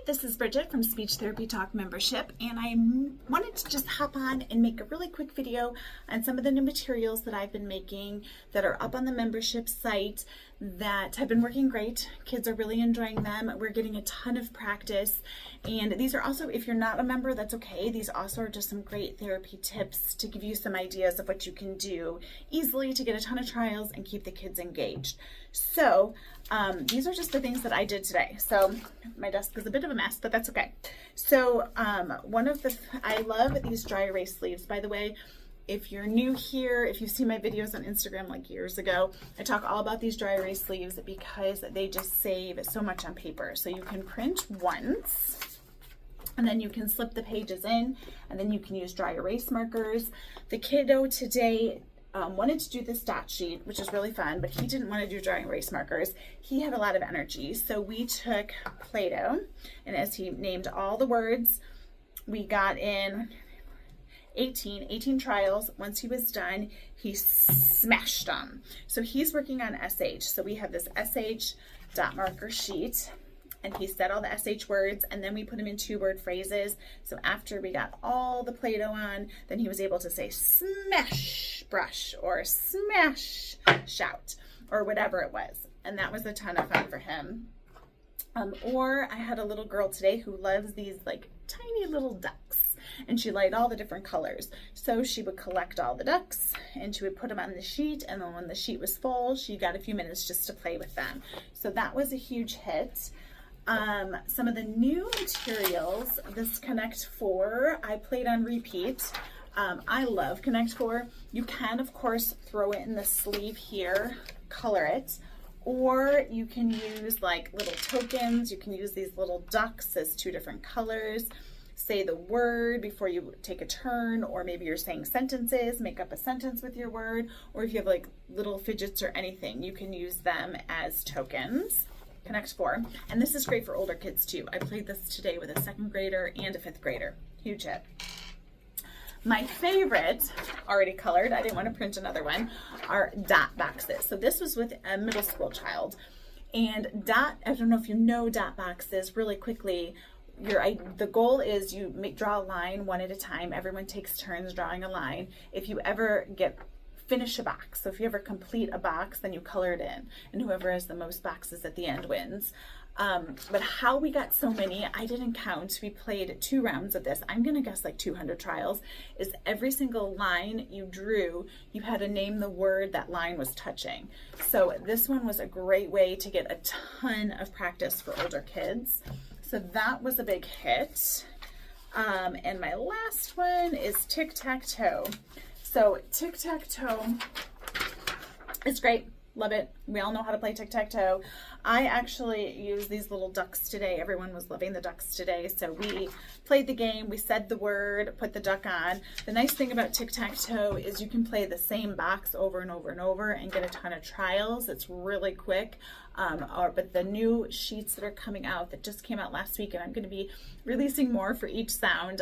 This is Bridget from Speech Therapy Talk membership, and I wanted to just hop on and make a really quick video on some of the new materials that I've been making that are up on the membership site that have been working great. Kids are really enjoying them. We're getting a ton of practice, and these are also, if you're not a member, that's okay. These also are just some great therapy tips to give you some ideas of what you can do easily to get a ton of trials and keep the kids engaged. So these are just the things that I did today. So my desk is a bit of a mess, but that's okay. So I love these dry erase sleeves, by the way. If you're new here, if you've seen my videos on Instagram like years ago, I talk all about these dry erase sleeves because they just save so much on paper. So you can print once, and then you can slip the pages in, and then you can use dry erase markers. The kiddo today wanted to do this dot sheet, which is really fun, but he didn't want to do dry erase markers. He had a lot of energy, so we took Play-Doh, and as he named all the words, we got in 18 trials. Once he was done, he smashed them. So he's working on SH. So we have this SH dot marker sheet, and he said all the SH words, and then we put him in 2-word phrases. So after we got all the Play-Doh on, then he was able to say smash brush or smash shout or whatever it was. And that was a ton of fun for him. Or I had a little girl today who loves these like tiny little ducks, and she liked all the different colors. So she would collect all the ducks and she would put them on the sheet, and then when the sheet was full, she got a few minutes just to play with them. So that was a huge hit. Some of the new materials, this Connect 4, I played on repeat. I love Connect 4. You can, of course, throw it in the sleeve here, color it, or you can use like little tokens. You can use these little ducks as 2 different colors. Say the word before you take a turn, or maybe you're saying sentences, make up a sentence with your word, or if you have like little fidgets or anything, you can use them as tokens. Connect 4. And this is great for older kids too. I played this today with a 2nd grader and a 5th grader. Huge hit. My favorite, already colored, I didn't want to print another one, are dot boxes. So this was with a middle school child. And dot, I don't know if you know dot boxes, really quickly, the goal is you draw a line one at a time. Everyone takes turns drawing a line. If you ever finish a box, so if you ever complete a box, then you color it in, and whoever has the most boxes at the end wins. But how we got so many, I didn't count. We played 2 rounds of this. I'm gonna guess like 200 trials. Is every single line you drew, you had to name the word that line was touching. So this one was a great way to get a ton of practice for older kids. So that was a big hit. And my last one is Tic Tac Toe. So Tic Tac Toe is great. Love it. We all know how to play Tic Tac Toe. I actually used these little ducks today. Everyone was loving the ducks today. So we played the game. We said the word, put the duck on. The nice thing about Tic Tac Toe is you can play the same box over and over and over and get a ton of trials. It's really quick. But the new sheets that are coming out, that just came out last week, and I'm going to be releasing more for each sound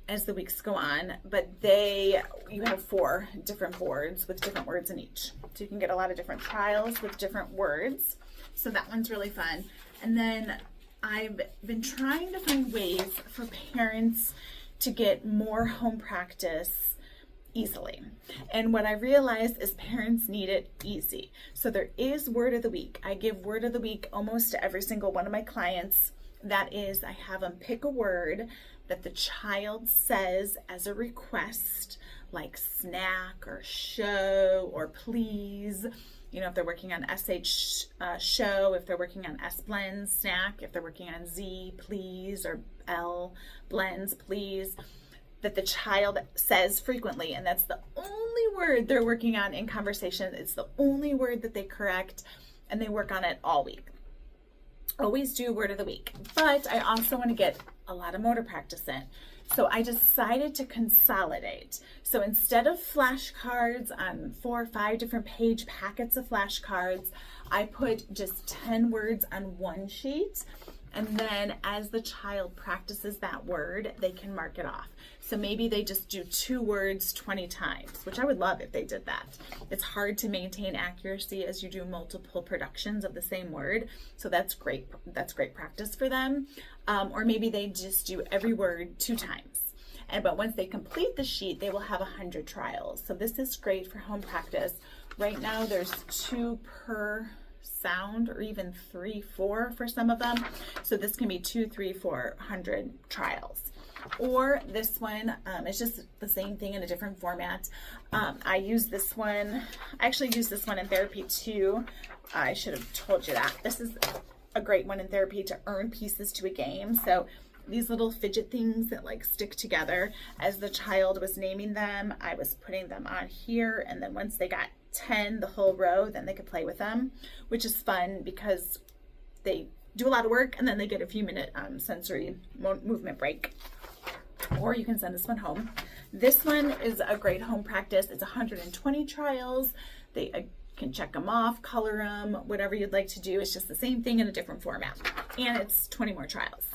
as the weeks go on, but you have 4 different boards with different words in each. So you can get a lot of different trials with different words. So that one's really fun. And then I've been trying to find ways for parents to get more home practice easily. And what I realized is parents need it easy. So there is Word of the Week. I give Word of the Week almost to every single one of my clients. That is, I have them pick a word that the child says as a request, like snack or show or please. You know, if they're working on SH show, if they're working on S blends, snack, if they're working on Z, please, or L blends, please, that the child says frequently, and that's the only word they're working on in conversation. It's the only word that they correct, and they work on it all week. Always do Word of the Week, but I also want to get a lot of motor practice in. So I decided to consolidate. So instead of flashcards on 4 or 5 different page packets of flashcards, I put just 10 words on one sheet, And then as the child practices that word, they can mark it off. So maybe they just do 2 words 20 times, which I would love if they did that. It's hard to maintain accuracy as you do multiple productions of the same word. So that's great. That's great practice for them. Or maybe they just do every word 2 times. But once they complete the sheet, they will have 100 trials. So this is great for home practice. Right now there's 2 per sound, or even 3, 4 for some of them. So this can be 2, 3, 400 trials. Or this one is just the same thing in a different format. I use this one, I actually use this one in therapy too. I should have told you that. This is a great one in therapy to earn pieces to a game. So these little fidget things that like stick together, as the child was naming them, I was putting them on here, and then once they got 10, the whole row, then they could play with them, which is fun because they do a lot of work and then they get a few minute sensory movement break. Or you can send this one home. This one is a great home practice. It's 120 trials. They can check them off, color them, whatever you'd like to do. It's just the same thing in a different format. And it's 20 more trials.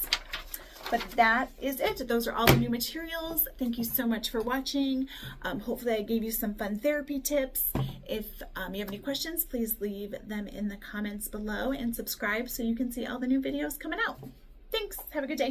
But that is it. Those are all the new materials. Thank you so much for watching. Hopefully I gave you some fun therapy tips. If you have any questions, please leave them in the comments below and subscribe so you can see all the new videos coming out. Thanks. Have a good day.